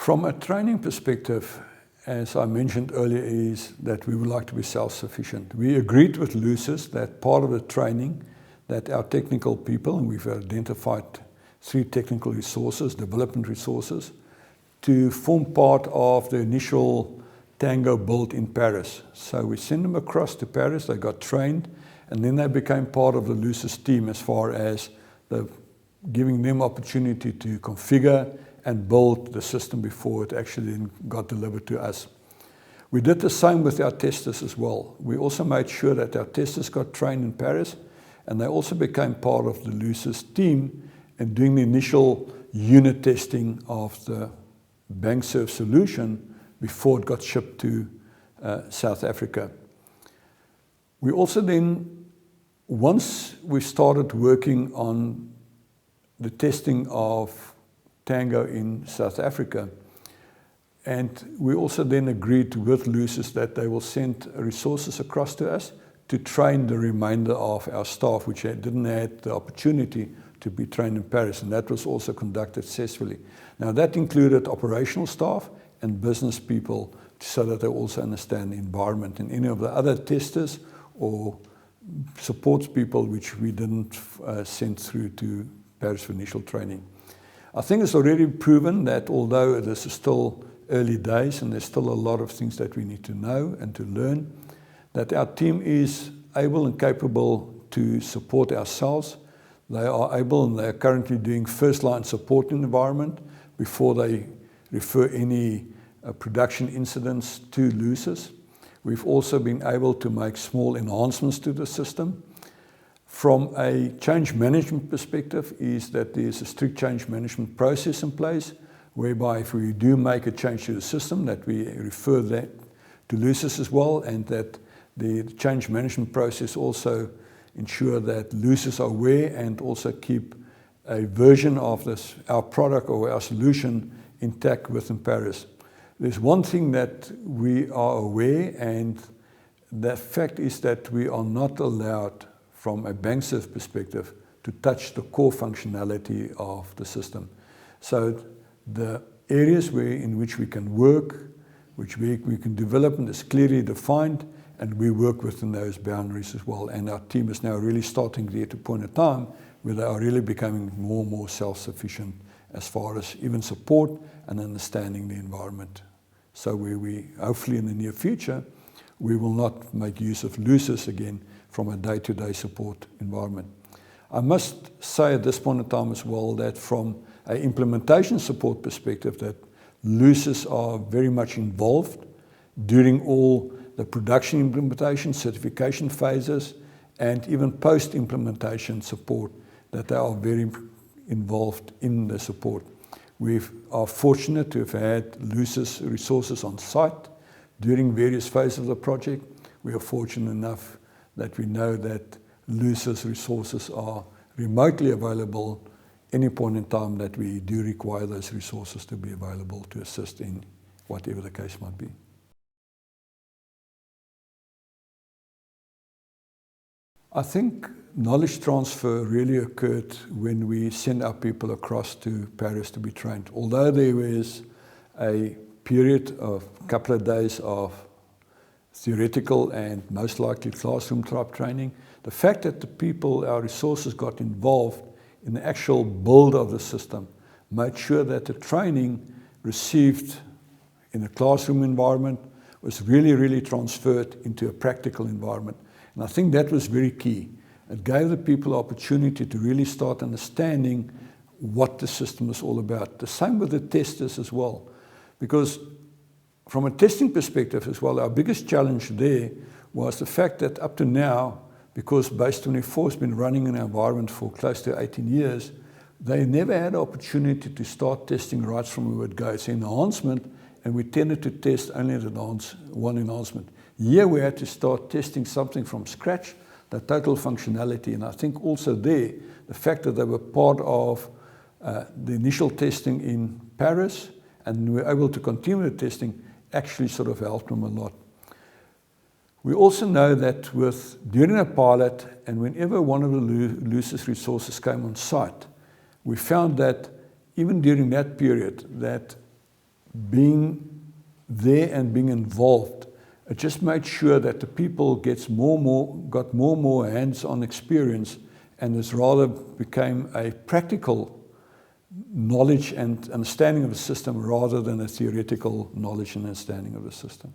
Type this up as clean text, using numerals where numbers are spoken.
From a training perspective, as I mentioned earlier, is that we would like to be self-sufficient. We agreed with Lusis that part of the training that our technical people, and we've identified 3 technical resources, development resources, to form part of the initial Tango build in Paris. So we sent them across to Paris, they got trained, and then they became part of the Lusis team as far as giving them opportunity to configure and build the system before it actually then got delivered to us. We did the same with our testers as well. We also made sure that our testers got trained in Paris, and they also became part of the Lusis team and doing the initial unit testing of the Bankserv solution before it got shipped to South Africa. We also then, once we started working on the testing of Tango in South Africa, and we also then agreed with Lusis that they will send resources across to us to train the remainder of our staff, which didn't have the opportunity to be trained in Paris, and that was also conducted successfully. Now that included operational staff and business people so that they also understand the environment, and any of the other testers or support people which we didn't send through to Paris for initial training. I think it's already proven that although this is still early days and there's still a lot of things that we need to know and to learn, that our team is able and capable to support ourselves. They are able, and they are currently doing first-line support environment before they refer any production incidents to Lusis. We've also been able to make small enhancements to the system. From a change management perspective is that there's a strict change management process in place, whereby if we do make a change to the system, that we refer that to Lusis as well, and that the change management process also ensure that Lusis are aware and also keep a version of this, our product or our solution, intact within Paris. There's one thing that we are aware, and the fact is that we are not allowed from a Bankserv perspective to touch the core functionality of the system. So the areas in which we can work, which we can develop, is clearly defined, and we work within those boundaries as well. And our team is now really starting to get to a point in time where they are really becoming more and more self-sufficient as far as even support and understanding the environment. So we hopefully in the near future, we will not make use of Lusis again from a day-to-day support environment. I must say at this point in time as well that from an implementation support perspective, that Lusis are very much involved during all the production implementation, certification phases, and even post-implementation support, that they are very involved in the support. We are fortunate to have had Lusis resources on site during various phases of the project. We are fortunate enough that we know that Lusis resources are remotely available any point in time that we do require those resources to be available to assist in whatever the case might be. I think knowledge transfer really occurred when we sent our people across to Paris to be trained. Although there was a period of a couple of days of theoretical and most likely classroom type training, the fact that the people, our resources, got involved in the actual build of the system made sure that the training received in a classroom environment was really transferred into a practical environment. And I think that was very key. It gave the people the opportunity to really start understanding what the system is all about. The same with the testers as well. Because from a testing perspective as well, our biggest challenge there was the fact that up to now, because Base 24 has been running in our environment for close to 18 years, they never had an opportunity to start testing right from the word go. It's an enhancement, and we tended to test only one enhancement. Here we had to start testing something from scratch, the total functionality. And I think also there, the fact that they were part of the initial testing in Paris and were able to continue the testing actually sort of helped them a lot. We also know that during a pilot and whenever one of the Lusis resources came on site, we found that even during that period that being there and being involved, it just made sure that the people got more and more hands-on experience, and this rather became a practical knowledge and understanding of the system rather than a theoretical knowledge and understanding of the system.